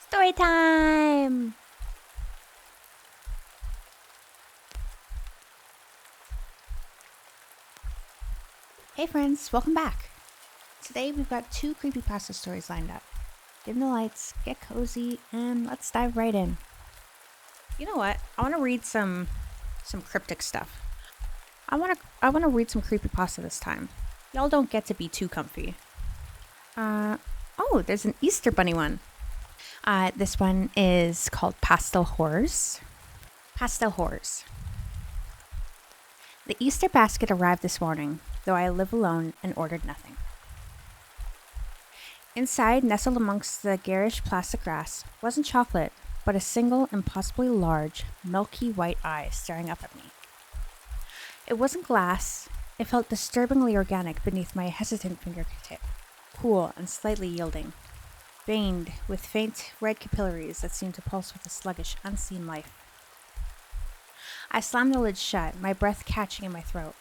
Story time! Hey friends, welcome back. Today we've got 2 creepypasta stories lined up. Dim the lights, get cozy, and let's dive right in. You know what? I want to read some cryptic stuff. I want to read some creepypasta this time. Y'all don't get to be too comfy. There's an Easter bunny one. This one is called Pastel Horrors. Pastel Horrors. The Easter basket arrived this morning, though I live alone and ordered nothing. Inside, nestled amongst the garish plastic grass, wasn't chocolate, but a single impossibly large, milky white eye staring up at me. It wasn't glass. It felt disturbingly organic beneath my hesitant fingertip, cool and slightly yielding, veined with faint red capillaries that seemed to pulse with a sluggish, unseen life. I slammed the lid shut, my breath catching in my throat.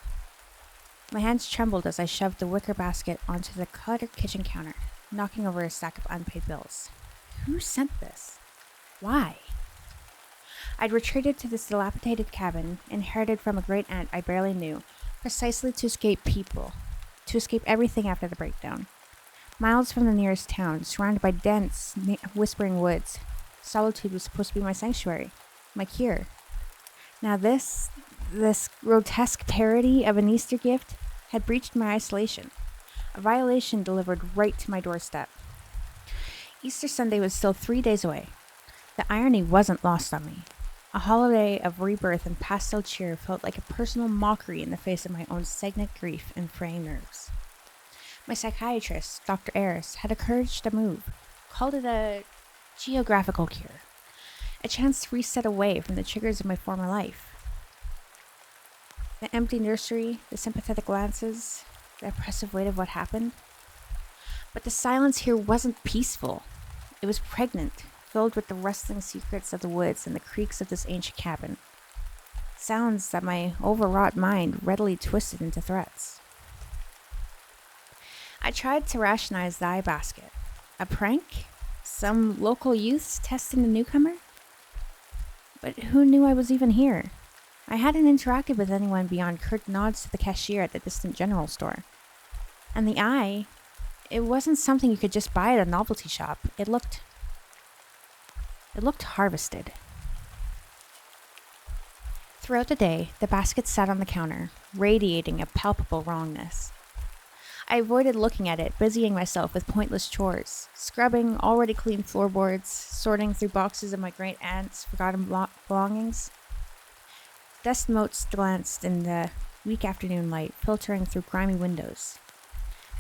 My hands trembled as I shoved the wicker basket onto the cluttered kitchen counter, knocking over a stack of unpaid bills. Who sent this? Why? I'd retreated to this dilapidated cabin, inherited from a great aunt I barely knew, precisely to escape people, to escape everything after the breakdown. Miles from the nearest town, surrounded by dense, whispering woods, solitude was supposed to be my sanctuary, my cure. Now this grotesque parody of an Easter gift had breached my isolation, a violation delivered right to my doorstep. Easter Sunday was still 3 days away. The irony wasn't lost on me. A holiday of rebirth and pastel cheer felt like a personal mockery in the face of my own stagnant grief and fraying nerves. My psychiatrist, Dr. Ayres, had encouraged a move, called it a geographical cure. A chance to reset away from the triggers of my former life. The empty nursery, the sympathetic glances, the oppressive weight of what happened. But the silence here wasn't peaceful. It was pregnant, filled with the rustling secrets of the woods and the creaks of this ancient cabin. Sounds that my overwrought mind readily twisted into threats. I tried to rationalize the eye basket. A prank? Some local youths testing the newcomer? But who knew I was even here? I hadn't interacted with anyone beyond curt nods to the cashier at the distant general store. And the eye, it wasn't something you could just buy at a novelty shop. It looked harvested. Throughout the day, the basket sat on the counter, radiating a palpable wrongness. I avoided looking at it, busying myself with pointless chores, scrubbing already clean floorboards, sorting through boxes of my great aunt's forgotten belongings. Dust motes glanced in the weak afternoon light, filtering through grimy windows,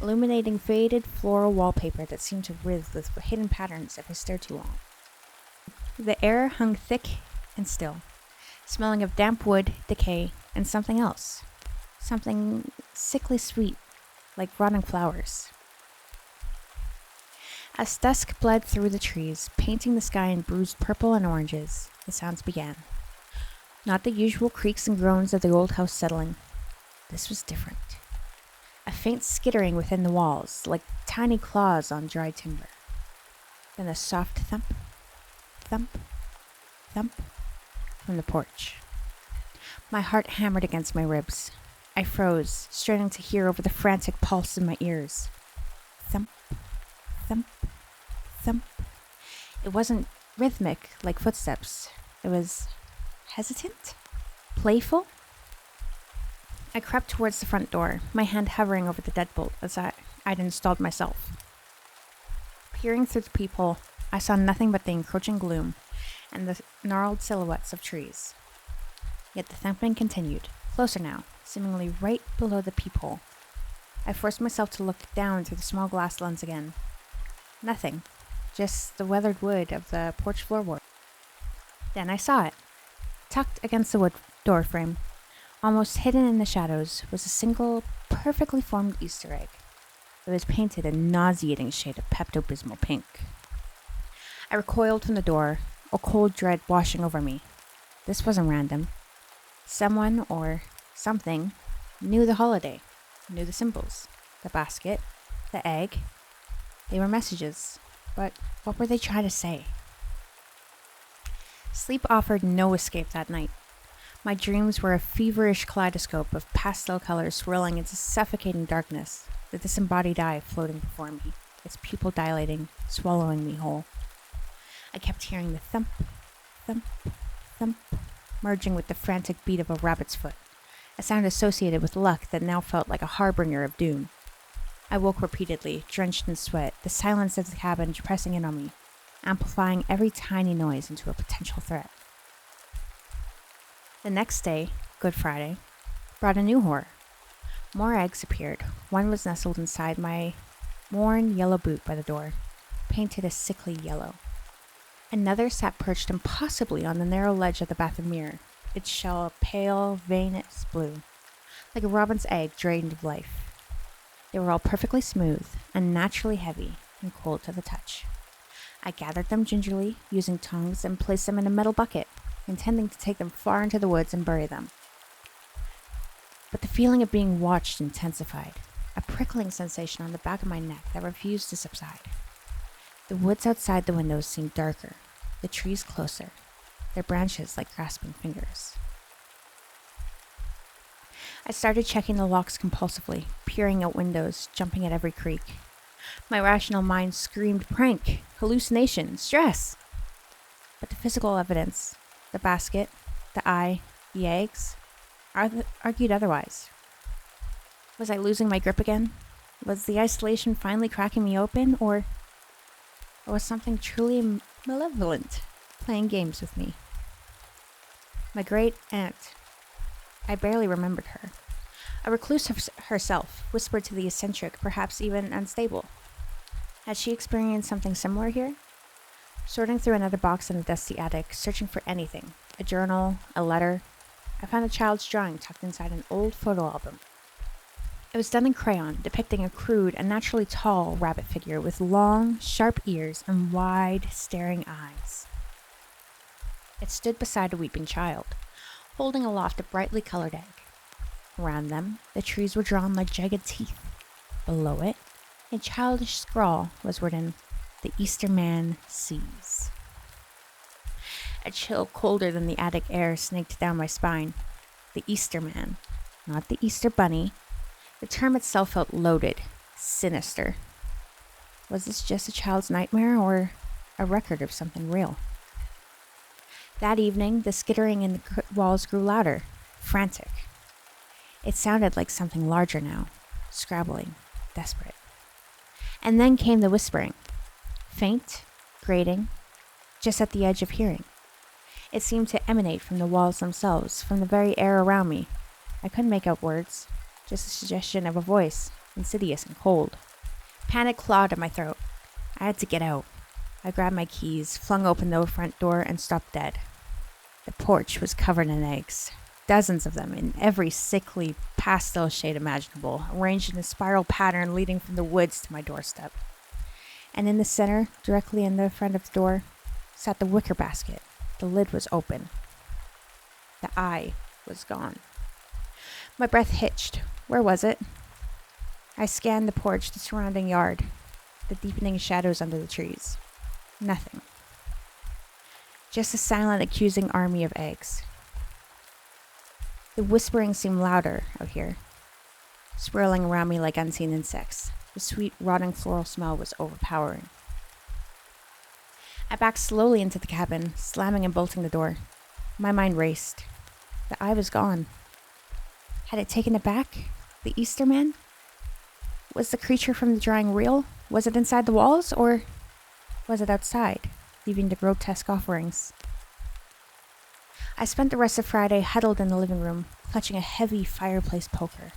illuminating faded floral wallpaper that seemed to writhe with hidden patterns if I stared too long. The air hung thick and still, smelling of damp wood, decay, and something else. Something sickly sweet, like rotting flowers. As dusk bled through the trees, painting the sky in bruised purple and oranges, the sounds began. Not the usual creaks and groans of the old house settling. This was different. A faint skittering within the walls, like tiny claws on dry timber. Then a soft thump, thump, thump from the porch. My heart hammered against my ribs. I froze, straining to hear over the frantic pulse in my ears. Thump, thump, thump. It wasn't rhythmic like footsteps. It was hesitant, playful. I crept towards the front door, my hand hovering over the deadbolt as I'd installed myself. Peering through the peephole, I saw nothing but the encroaching gloom and the gnarled silhouettes of trees. Yet the thumping continued, closer now, seemingly right below the peephole. I forced myself to look down through the small glass lens again. Nothing, just the weathered wood of the porch floorboard. Then I saw it. Tucked against the wood door frame, almost hidden in the shadows, was a single, perfectly formed Easter egg. It was painted a nauseating shade of Pepto-Bismol pink. I recoiled from the door, a cold dread washing over me. This wasn't random. Someone, or something, knew the holiday, knew the symbols, the basket, the egg. They were messages, but what were they trying to say? Sleep offered no escape that night. My dreams were a feverish kaleidoscope of pastel colors swirling into suffocating darkness, the disembodied eye floating before me, its pupil dilating, swallowing me whole. I kept hearing the thump, thump, thump, merging with the frantic beat of a rabbit's foot, a sound associated with luck that now felt like a harbinger of doom. I woke repeatedly, drenched in sweat, the silence of the cabin pressing in on me, amplifying every tiny noise into a potential threat. The next day, Good Friday, brought a new horror. More eggs appeared. One was nestled inside my worn yellow boot by the door, painted a sickly yellow. Another sat perched impossibly on the narrow ledge of the bathroom mirror, its shell a pale, veinous blue, like a robin's egg drained of life. They were all perfectly smooth, unnaturally heavy, and cold to the touch. I gathered them gingerly, using tongs, and placed them in a metal bucket, intending to take them far into the woods and bury them. But the feeling of being watched intensified, a prickling sensation on the back of my neck that refused to subside. The woods outside the windows seemed darker, the trees closer, their branches like grasping fingers. I started checking the locks compulsively, peering out windows, jumping at every creak. My rational mind screamed prank, hallucination, stress. But the physical evidence, the basket, the eye, the eggs, argued otherwise. Was I losing my grip again? Was the isolation finally cracking me open, or was something truly malevolent playing games with me? My great aunt, I barely remembered her. A recluse herself, whispered to the eccentric, perhaps even unstable. Had she experienced something similar here? Sorting through another box in the dusty attic, searching for anything, a journal, a letter, I found a child's drawing tucked inside an old photo album. It was done in crayon, depicting a crude, unnaturally tall rabbit figure with long, sharp ears and wide, staring eyes. It stood beside a weeping child, holding aloft a brightly colored egg. Around them, the trees were drawn like jagged teeth. Below it, in childish scrawl was written, "The Easter Man sees." A chill colder than the attic air snaked down my spine. The Easter Man, not the Easter Bunny. The term itself felt loaded, sinister. Was this just a child's nightmare or a record of something real? That evening, the skittering in the walls grew louder, frantic. It sounded like something larger now, scrabbling, desperate. And then came the whispering, faint, grating, just at the edge of hearing. It seemed to emanate from the walls themselves, from the very air around me. I couldn't make out words, just a suggestion of a voice, insidious and cold. Panic clawed at my throat. I had to get out. I grabbed my keys, flung open the front door, and stopped dead. The porch was covered in eggs, dozens of them in every sickly pastel shade imaginable, arranged in a spiral pattern leading from the woods to my doorstep. And in the center, directly in the front of the door, sat the wicker basket. The lid was open. The eye was gone. My breath hitched. Where was it? I scanned the porch, the surrounding yard, the deepening shadows under the trees. Nothing. Just a silent, accusing army of eggs. The whispering seemed louder out here, swirling around me like unseen insects. The sweet, rotting floral smell was overpowering. I backed slowly into the cabin, slamming and bolting the door. My mind raced. The eye was gone. Had it taken it back? The Easter Man? Was the creature from the drawing real? Was it inside the walls, or was it outside, leaving the grotesque offerings? I spent the rest of Friday huddled in the living room, clutching a heavy fireplace poker.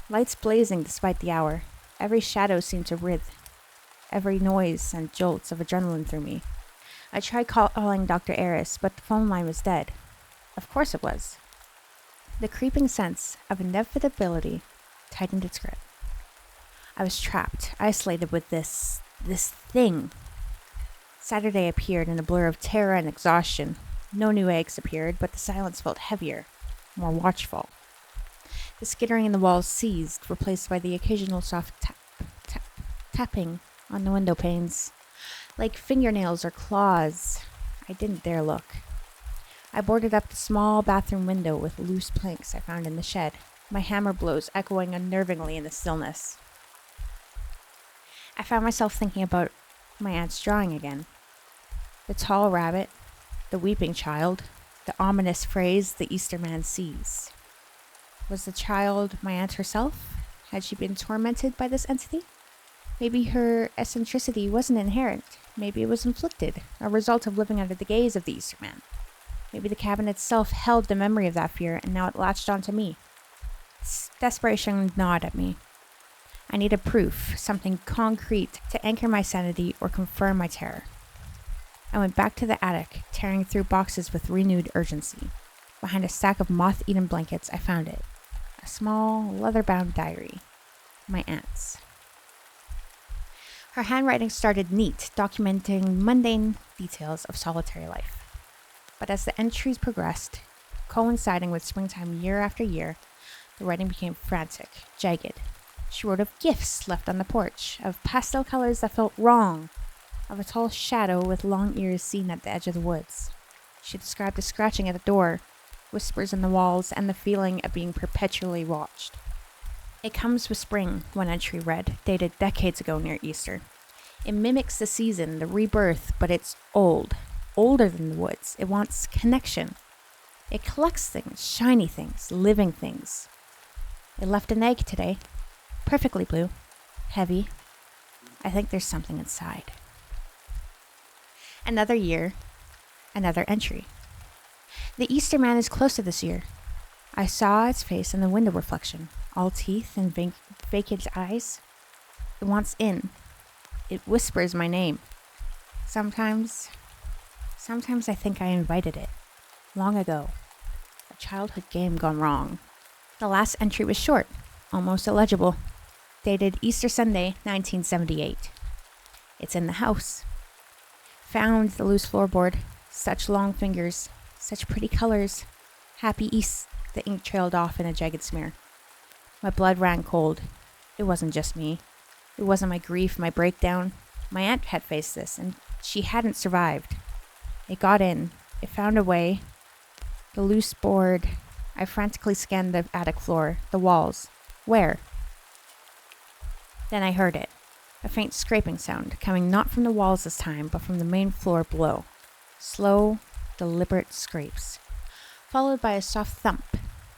Lights blazing despite the hour. Every shadow seemed to writhe. Every noise sent jolts of adrenaline through me. I tried calling Dr. Artist, but the phone line was dead. Of course it was. The creeping sense of inevitability tightened its grip. I was trapped, isolated with this thing. Saturday appeared in a blur of terror and exhaustion. No new eggs appeared, but the silence felt heavier, more watchful. The skittering in the walls ceased, replaced by the occasional soft tap, tapping on the window panes. Like fingernails or claws, I didn't dare look. I boarded up the small bathroom window with loose planks I found in the shed, my hammer blows echoing unnervingly in the stillness. I found myself thinking about my aunt's drawing again. The tall rabbit, the weeping child, the ominous phrase the Easter man sees. Was the child my aunt herself? Had she been tormented by this entity? Maybe her eccentricity wasn't inherent. Maybe it was inflicted, a result of living under the gaze of the Easter man. Maybe the cabin itself held the memory of that fear, and now it latched onto me. Desperation gnawed at me. I needed proof, something concrete, to anchor my sanity or confirm my terror. I went back to the attic, tearing through boxes with renewed urgency. Behind a stack of moth-eaten blankets, I found it. A small, leather-bound diary. My aunt's. Her handwriting started neat, documenting mundane details of solitary life. But as the entries progressed, coinciding with springtime year after year, the writing became frantic, jagged. She wrote of gifts left on the porch, of pastel colors that felt wrong, of a tall shadow with long ears seen at the edge of the woods. She described the scratching at the door, whispers in the walls, and the feeling of being perpetually watched. It comes with spring, one entry read, dated decades ago near Easter. It mimics the season, the rebirth, but it's old, older than the woods. It wants connection. It collects things, shiny things, living things. It left an egg today, perfectly blue, heavy. I think there's something inside. Another year, another entry. The Easter man is closer this year. I saw its face in the window reflection, all teeth and vacant eyes. It wants in. It whispers my name. Sometimes I think I invited it. Long ago. A childhood game gone wrong. The last entry was short, almost illegible. Dated Easter Sunday, 1978. It's in the house. Found the loose floorboard. Such long fingers. Such pretty colors. Happy East. The ink trailed off in a jagged smear. My blood ran cold. It wasn't just me. It wasn't my grief, my breakdown. My aunt had faced this, and she hadn't survived. It got in. It found a way. The loose board. I frantically scanned the attic floor, the walls. Where? Then I heard it. A faint scraping sound, coming not from the walls this time, but from the main floor below. Slow, deliberate scrapes, followed by a soft thump,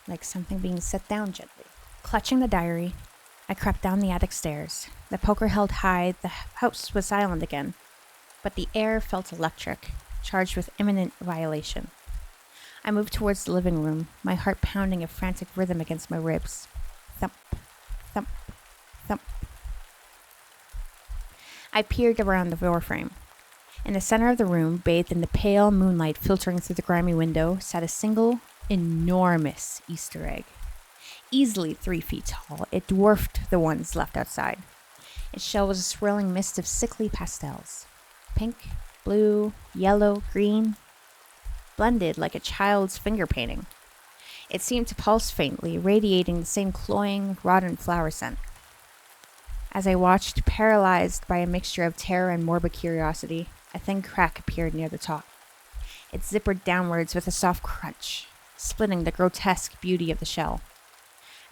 like something being set down gently. Clutching the diary, I crept down the attic stairs. The poker held high, the house was silent again, but the air felt electric, charged with imminent violation. I moved towards the living room, my heart pounding a frantic rhythm against my ribs. Thump, thump, thump. I peered around the door frame. In the center of the room, bathed in the pale moonlight filtering through the grimy window, sat a single, enormous Easter egg. Easily 3 feet tall, it dwarfed the ones left outside. Its shell was a swirling mist of sickly pastels. Pink, blue, yellow, green, blended like a child's finger painting. It seemed to pulse faintly, radiating the same cloying, rotten flower scent. As I watched, paralyzed by a mixture of terror and morbid curiosity, a thin crack appeared near the top. It zippered downwards with a soft crunch, splitting the grotesque beauty of the shell.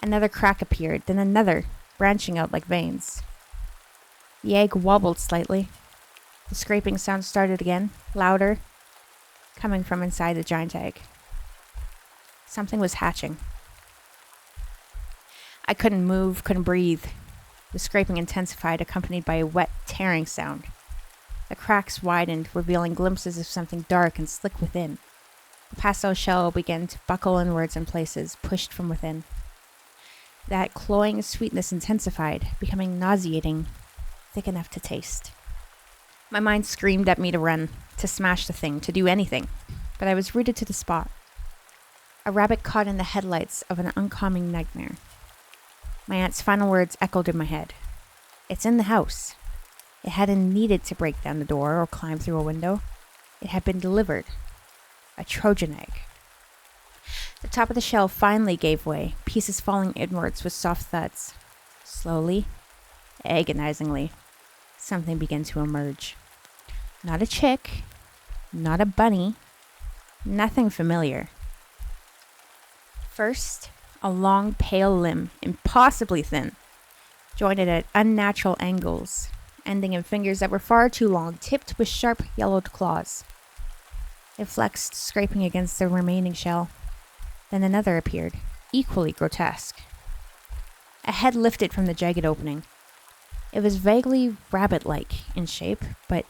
Another crack appeared, then another, branching out like veins. The egg wobbled slightly. The scraping sound started again, louder, coming from inside the giant egg. Something was hatching. I couldn't move, couldn't breathe. The scraping intensified, accompanied by a wet, tearing sound. The cracks widened, revealing glimpses of something dark and slick within. The pastel shell began to buckle inwards in places, pushed from within. That cloying sweetness intensified, becoming nauseating, thick enough to taste. My mind screamed at me to run, to smash the thing, to do anything, but I was rooted to the spot. A rabbit caught in the headlights of an oncoming nightmare. My aunt's final words echoed in my head. It's in the house. It hadn't needed to break down the door or climb through a window. It had been delivered. A Trojan egg. The top of the shell finally gave way, pieces falling inwards with soft thuds. Slowly, agonizingly, something began to emerge. Not a chick, Not a bunny. Nothing familiar. First, a long, pale limb, impossibly thin, jointed at unnatural angles, ending in fingers that were far too long, tipped with sharp, yellowed claws. It flexed, scraping against the remaining shell. Then another appeared, equally grotesque. A head lifted from the jagged opening. It was vaguely rabbit-like in shape, but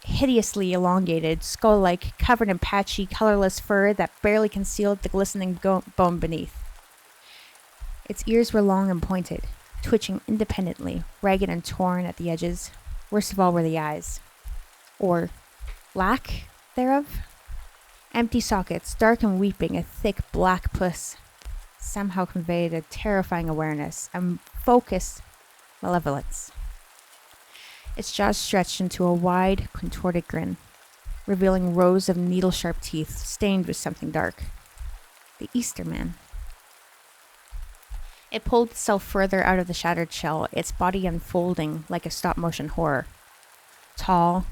hideously elongated, skull-like, covered in patchy, colorless fur that barely concealed the glistening bone beneath. Its ears were long and pointed, twitching independently, ragged and torn at the edges. Worst of all were the eyes. Or lack thereof. Empty sockets, dark and weeping, a thick black puss somehow conveyed a terrifying awareness, a focused malevolence. Its jaws stretched into a wide, contorted grin, revealing rows of needle-sharp teeth stained with something dark. The Easter Man. It pulled itself further out of the shattered shell, its body unfolding like a stop-motion horror. Tall,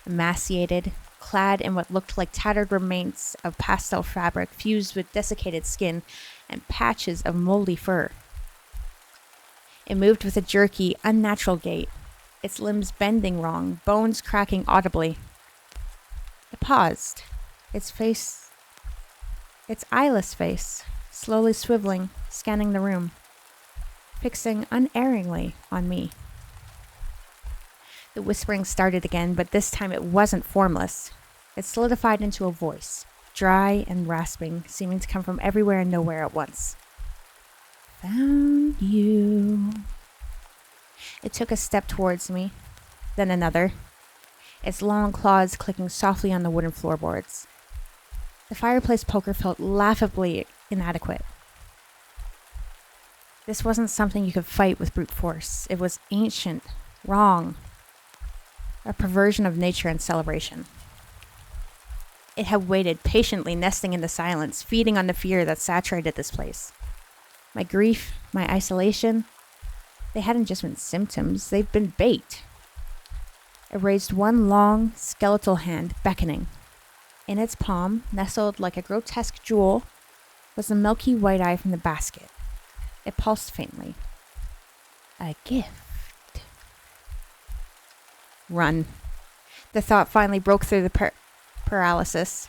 emaciated, clad in what looked like tattered remains of pastel fabric fused with desiccated skin and patches of moldy fur. It moved with a jerky, unnatural gait, its limbs bending wrong, bones cracking audibly. It paused, its eyeless face, slowly swiveling, scanning the room, fixing unerringly on me. The whispering started again, but this time it wasn't formless. It solidified into a voice, dry and rasping, seeming to come from everywhere and nowhere at once. Found you. It took a step towards me, then another, its long claws clicking softly on the wooden floorboards. The fireplace poker felt laughably inadequate. This wasn't something you could fight with brute force. It was ancient, wrong, a perversion of nature and celebration. It had waited, patiently nesting in the silence, feeding on the fear that saturated this place. My grief, my isolation, they hadn't just been symptoms, they've been bait. It raised one long, skeletal hand, beckoning. In its palm, nestled like a grotesque jewel, was the milky white eye from the basket. It pulsed faintly. A gift. Run. The thought finally broke through the paralysis.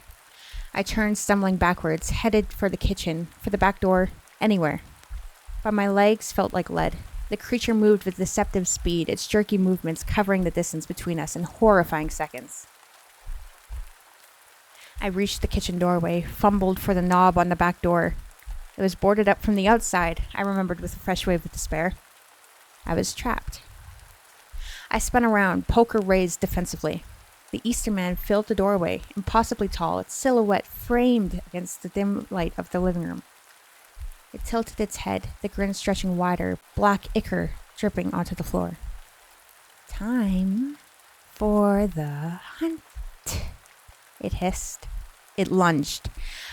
I turned, stumbling backwards, headed for the kitchen, for the back door, anywhere. But my legs felt like lead. The creature moved with deceptive speed, its jerky movements covering the distance between us in horrifying seconds. I reached the kitchen doorway, fumbled for the knob on the back door. It was boarded up from the outside, I remembered with a fresh wave of despair. I was trapped. I spun around, poker raised defensively. The Easter Man filled the doorway, impossibly tall, its silhouette framed against the dim light of the living room. It tilted its head, the grin stretching wider, black ichor dripping onto the floor. Time for the hunt, it hissed. It lunged.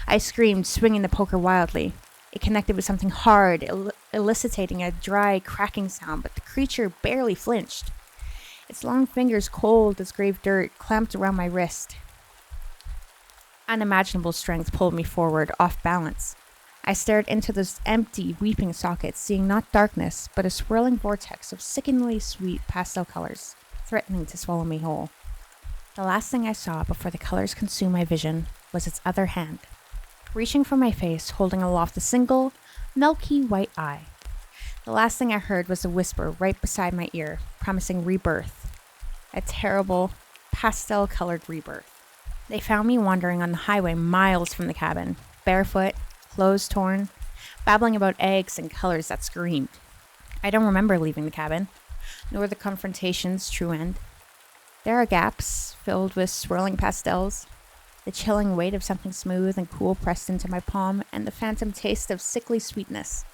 I screamed, swinging the poker wildly. It connected with something hard, eliciting a dry, cracking sound, but the creature barely flinched. Its long fingers, cold as grave dirt, clamped around my wrist. Unimaginable strength pulled me forward, off balance. I stared into those empty, weeping sockets, seeing not darkness, but a swirling vortex of sickeningly sweet pastel colors, threatening to swallow me whole. The last thing I saw before the colors consumed my vision was its other hand, reaching for my face, holding aloft a single, milky white eye. The last thing I heard was a whisper right beside my ear, promising rebirth. A terrible, pastel-colored rebirth. They found me wandering on the highway miles from the cabin, barefoot, clothes torn, babbling about eggs and colors that screamed. I don't remember leaving the cabin, nor the confrontation's true end. There are gaps filled with swirling pastels, the chilling weight of something smooth and cool pressed into my palm, and the phantom taste of sickly sweetness.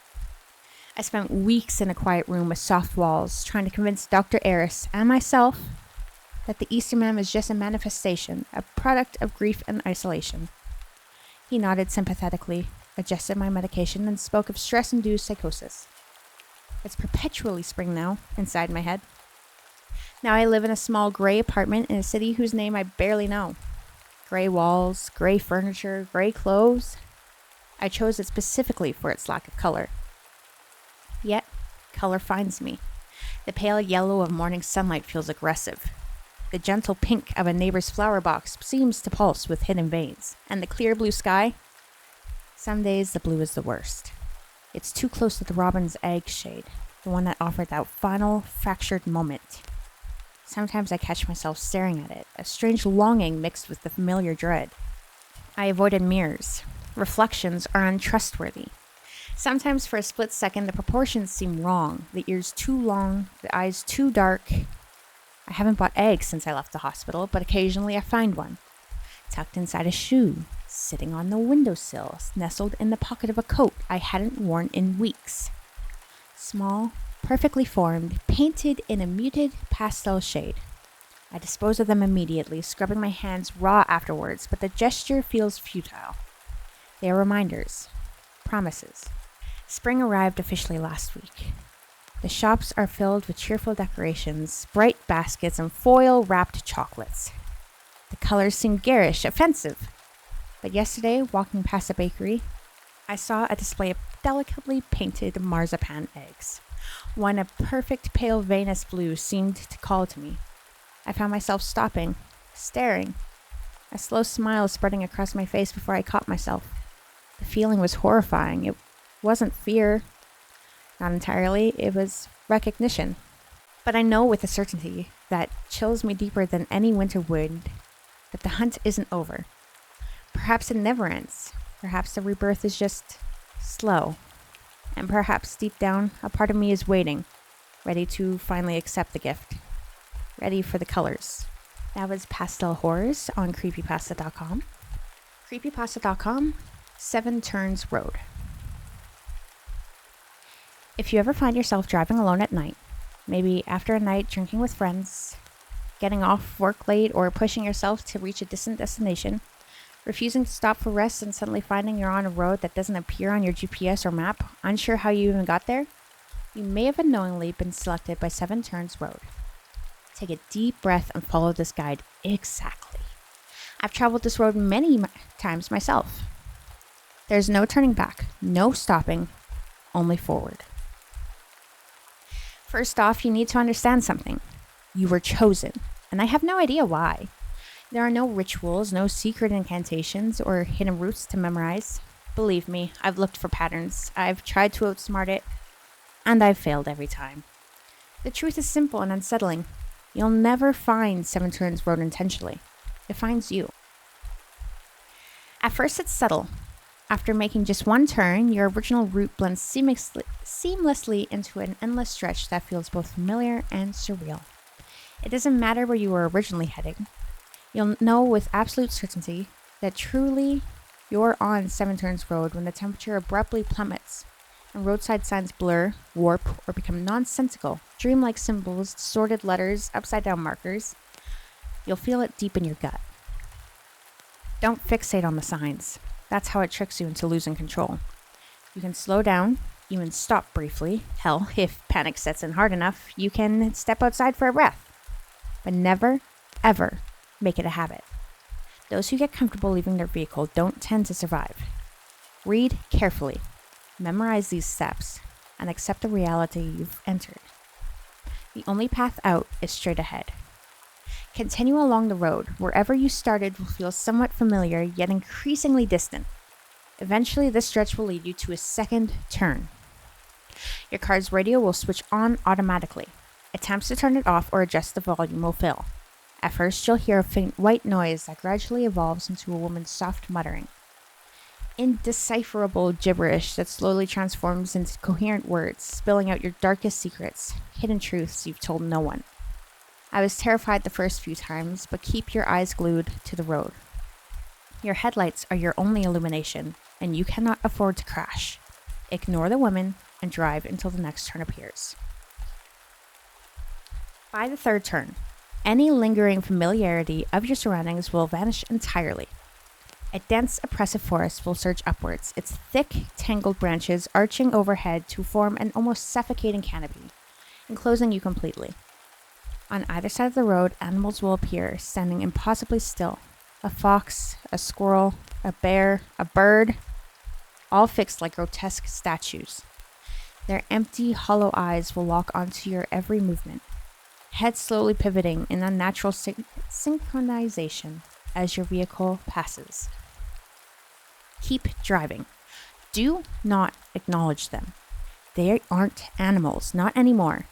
I spent weeks in a quiet room with soft walls, trying to convince Dr. Eris and myself that the Easter Man was just a manifestation, a product of grief and isolation. He nodded sympathetically, adjusted my medication, and spoke of stress-induced psychosis. It's perpetually spring now, inside my head. Now I live in a small gray apartment in a city whose name I barely know. Gray walls, gray furniture, gray clothes. I chose it specifically for its lack of color. Yet, color finds me. The pale yellow of morning sunlight feels aggressive. The gentle pink of a neighbor's flower box seems to pulse with hidden veins. And the clear blue sky? Some days the blue is the worst. It's too close to the robin's egg shade, the one that offered that final fractured moment. Sometimes I catch myself staring at it, a strange longing mixed with the familiar dread. I avoided mirrors. Reflections are untrustworthy. Sometimes for a split second the proportions seem wrong, the ears too long, the eyes too dark. I haven't bought eggs since I left the hospital, but occasionally I find one. Tucked inside a shoe, sitting on the windowsill, nestled in the pocket of a coat I hadn't worn in weeks. Small, perfectly formed, painted in a muted pastel shade. I dispose of them immediately, scrubbing my hands raw afterwards, but the gesture feels futile. They are reminders, promises. Spring arrived officially last week. The shops are filled with cheerful decorations, bright baskets, and foil-wrapped chocolates. The colors seem garish, offensive. But yesterday, walking past a bakery, I saw a display of delicately painted marzipan eggs. One, a perfect pale veinous blue, seemed to call to me. I found myself stopping, staring, a slow smile spreading across my face before I caught myself. The feeling was horrifying. It wasn't fear. Not entirely. It was recognition. But I know with a certainty that chills me deeper than any winter would that the hunt isn't over. Perhaps it never ends. Perhaps the rebirth is just slow. And perhaps deep down, a part of me is waiting, ready to finally accept the gift. Ready for the colors. That was Pastel Horrors on creepypasta.com. Creepypasta.com, 7 Turns Road. If you ever find yourself driving alone at night, maybe after a night drinking with friends, getting off work late, or pushing yourself to reach a distant destination, refusing to stop for rest and suddenly finding you're on a road that doesn't appear on your GPS or map, unsure how you even got there, you may have unknowingly been selected by 7 Turns Road. Take a deep breath and follow this guide exactly. I've traveled this road many times myself. There's no turning back, no stopping, only forward. First off, you need to understand something. You were chosen, and I have no idea why. There are no rituals, no secret incantations, or hidden routes to memorize. Believe me, I've looked for patterns. I've tried to outsmart it, and I've failed every time. The truth is simple and unsettling. You'll never find 7 Turns Road intentionally. It finds you. At first, it's subtle. After making just one turn, your original route blends seamlessly into an endless stretch that feels both familiar and surreal. It doesn't matter where you were originally heading. You'll know with absolute certainty that truly you're on 7 Turns Road when the temperature abruptly plummets and roadside signs blur, warp, or become nonsensical, dreamlike symbols, distorted letters, upside-down markers. You'll feel it deep in your gut. Don't fixate on the signs. That's how it tricks you into losing control. You can slow down, even stop briefly. Hell, if panic sets in hard enough, you can step outside for a breath. But never, ever make it a habit. Those who get comfortable leaving their vehicle don't tend to survive. Read carefully, memorize these steps, and accept the reality you've entered. The only path out is straight ahead. Continue along the road. Wherever you started will feel somewhat familiar, yet increasingly distant. Eventually, this stretch will lead you to a second turn. Your car's radio will switch on automatically. Attempts to turn it off or adjust the volume will fail. At first, you'll hear a faint white noise that gradually evolves into a woman's soft muttering. Indecipherable gibberish that slowly transforms into coherent words, spilling out your darkest secrets, hidden truths you've told no one. I was terrified the first few times, but keep your eyes glued to the road. Your headlights are your only illumination, and you cannot afford to crash. Ignore the women and drive until the next turn appears. By the third turn, any lingering familiarity of your surroundings will vanish entirely. A dense, oppressive forest will surge upwards, its thick, tangled branches arching overhead to form an almost suffocating canopy, enclosing you completely. On either side of the road, animals will appear, standing impossibly still, A fox, a squirrel, a bear, a bird, all fixed like grotesque statues. Their empty, hollow eyes will lock onto your every movement, head slowly pivoting in unnatural synchronization as your vehicle passes. Keep driving. Do not acknowledge them. They aren't animals, not anymore.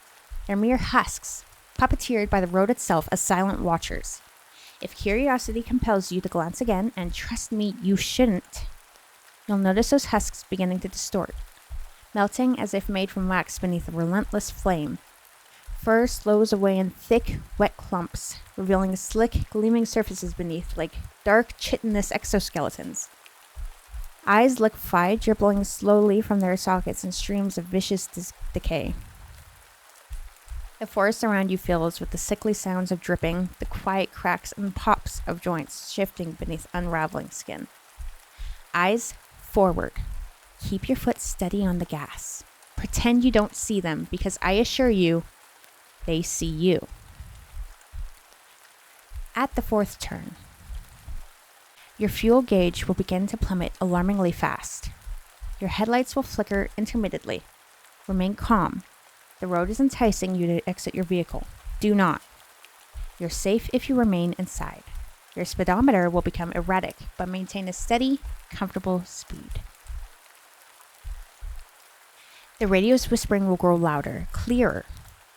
They're mere husks, puppeteered by the road itself as silent watchers. If curiosity compels you to glance again, and trust me, you shouldn't, you'll notice those husks beginning to distort, melting as if made from wax beneath a relentless flame. Fur slows away in thick, wet clumps, revealing slick, gleaming surfaces beneath like dark, chitinous exoskeletons. Eyes liquefy, dribbling slowly from their sockets in streams of vicious decay. The forest around you fills with the sickly sounds of dripping, the quiet cracks and pops of joints shifting beneath unraveling skin. Eyes forward. Keep your foot steady on the gas. Pretend you don't see them, because I assure you, they see you. At the fourth turn, your fuel gauge will begin to plummet alarmingly fast. Your headlights will flicker intermittently. Remain calm. The road is enticing you to exit your vehicle. Do not. You're safe if you remain inside. Your speedometer will become erratic, but maintain a steady, comfortable speed. The radio's whispering will grow louder, clearer.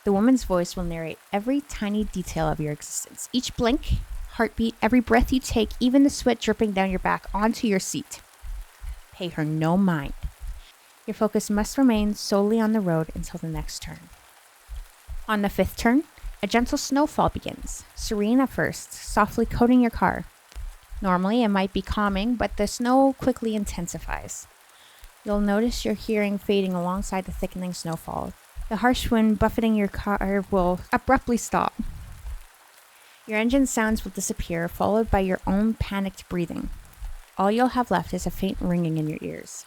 The woman's voice will narrate every tiny detail of your existence. Each blink, heartbeat, every breath you take, even the sweat dripping down your back onto your seat. Pay her no mind. Your focus must remain solely on the road until the next turn. On the fifth turn, a gentle snowfall begins, serene at first, softly coating your car. Normally, it might be calming, but the snow quickly intensifies. You'll notice your hearing fading alongside the thickening snowfall. The harsh wind buffeting your car will abruptly stop. Your engine sounds will disappear, followed by your own panicked breathing. All you'll have left is a faint ringing in your ears.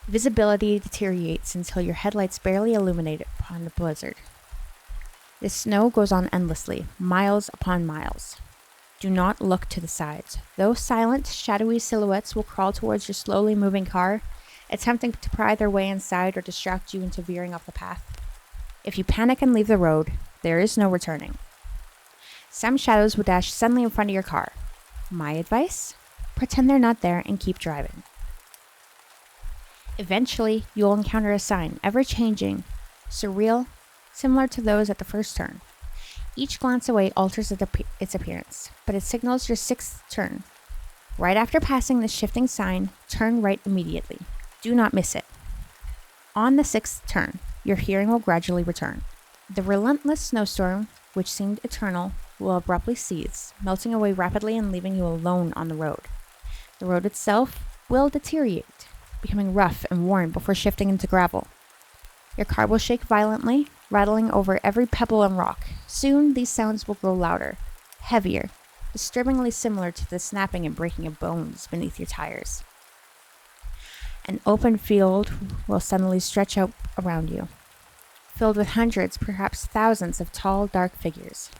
Visibility deteriorates until your headlights barely illuminate upon the blizzard. The snow goes on endlessly, miles upon miles. Do not look to the sides. Those silent, shadowy silhouettes will crawl towards your slowly moving car, attempting to pry their way inside or distract you into veering off the path. If you panic and leave the road, there is no returning. Some shadows will dash suddenly in front of your car. My advice? Pretend they're not there and keep driving. Eventually, you'll encounter a sign, ever-changing, surreal, similar to those at the first turn. Each glance away alters its appearance, but it signals your sixth turn. Right after passing the shifting sign, turn right immediately. Do not miss it. On the sixth turn, your hearing will gradually return. The relentless snowstorm, which seemed eternal, will abruptly cease, melting away rapidly and leaving you alone on the road. The road itself will deteriorate, becoming rough and worn before shifting into gravel. Your car will shake violently, rattling over every pebble and rock. Soon, these sounds will grow louder, heavier, disturbingly similar to the snapping and breaking of bones beneath your tires. An open field will suddenly stretch out around you, filled with hundreds, perhaps thousands of tall, dark figures.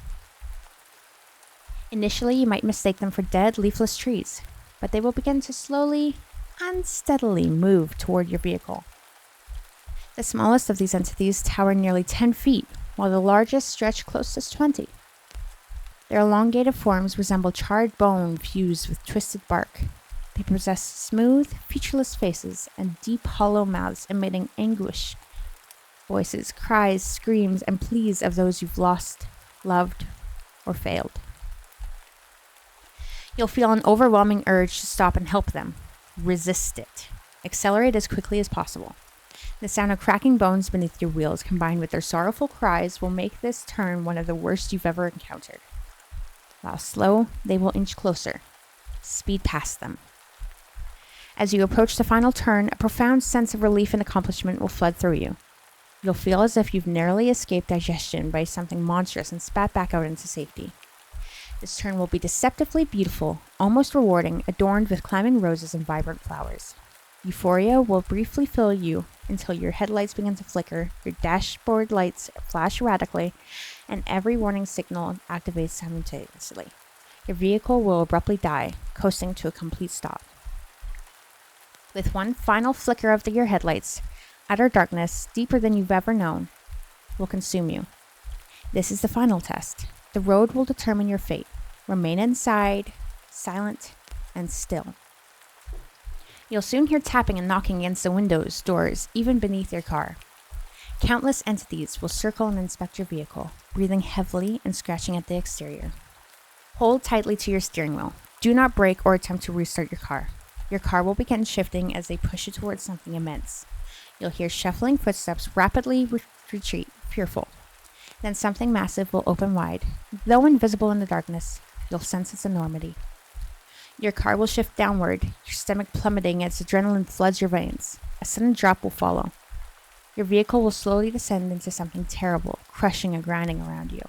Initially, you might mistake them for dead, leafless trees, but they will begin to slowly, unsteadily move toward your vehicle. The smallest of these entities tower nearly 10 feet, while the largest stretch close to 20. Their elongated forms resemble charred bone fused with twisted bark. They possess smooth, featureless faces and deep, hollow mouths emitting anguish voices, cries, screams, and pleas of those you've lost, loved, or failed. You'll feel an overwhelming urge to stop and help them. Resist it. Accelerate as quickly as possible. The sound of cracking bones beneath your wheels combined with their sorrowful cries will make this turn one of the worst you've ever encountered. While slow, they will inch closer. Speed past them. As you approach the final turn, a profound sense of relief and accomplishment will flood through you. You'll feel as if you've narrowly escaped digestion by something monstrous and spat back out into safety. This turn will be deceptively beautiful, almost rewarding, adorned with climbing roses and vibrant flowers. Euphoria will briefly fill you until your headlights begin to flicker, your dashboard lights flash erratically, and every warning signal activates simultaneously. Your vehicle will abruptly die, coasting to a complete stop. With one final flicker of your headlights, utter darkness, deeper than you've ever known, will consume you. This is the final test. The road will determine your fate. Remain inside, silent and still. You'll soon hear tapping and knocking against the windows, doors, even beneath your car. Countless entities will circle and inspect your vehicle, breathing heavily and scratching at the exterior. Hold tightly to your steering wheel. Do not brake or attempt to restart your car. Your car will begin shifting as they push you towards something immense. You'll hear shuffling footsteps rapidly retreat, fearful. Then something massive will open wide. Though invisible in the darkness, you'll sense its enormity. Your car will shift downward, your stomach plummeting as adrenaline floods your veins. A sudden drop will follow. Your vehicle will slowly descend into something terrible, crushing and grinding around you.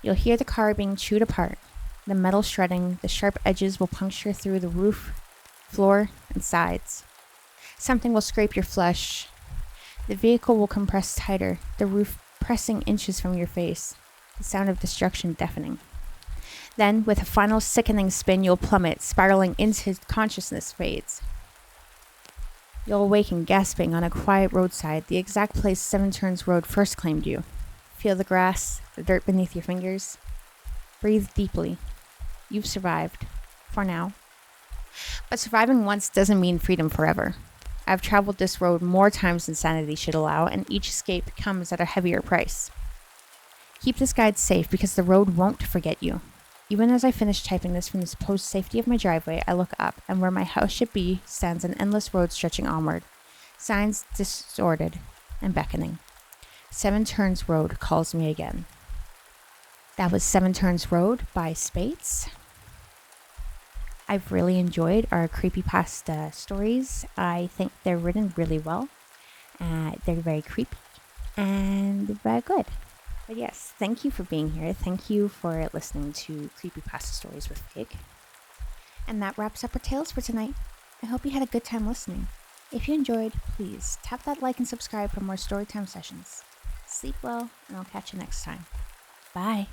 You'll hear the car being chewed apart, the metal shredding, the sharp edges will puncture through the roof, floor, and sides. Something will scrape your flesh. The vehicle will compress tighter, the roof pressing inches from your face, the sound of destruction deafening. Then, with a final sickening spin, you'll plummet, spiraling into consciousness fades. You'll awaken gasping on a quiet roadside, the exact place Seven Turns Road first claimed you. Feel the grass, the dirt beneath your fingers. Breathe deeply. You've survived. For now. But surviving once doesn't mean freedom forever. I've traveled this road more times than sanity should allow, and each escape comes at a heavier price. Keep this guide safe because the road won't forget you. Even as I finish typing this from the supposed safety of my driveway, I look up, and where my house should be stands an endless road stretching onward. Signs distorted and beckoning. Seven Turns Road calls me again. That was Seven Turns Road by Spates. I've really enjoyed our creepypasta stories. I think they're written really well. They're very creepy and very good. But yes, thank you for being here. Thank you for listening to Creepypasta Stories with Pig. And that wraps up our tales for tonight. I hope you had a good time listening. If you enjoyed, please tap that like and subscribe for more storytime sessions. Sleep well, and I'll catch you next time. Bye.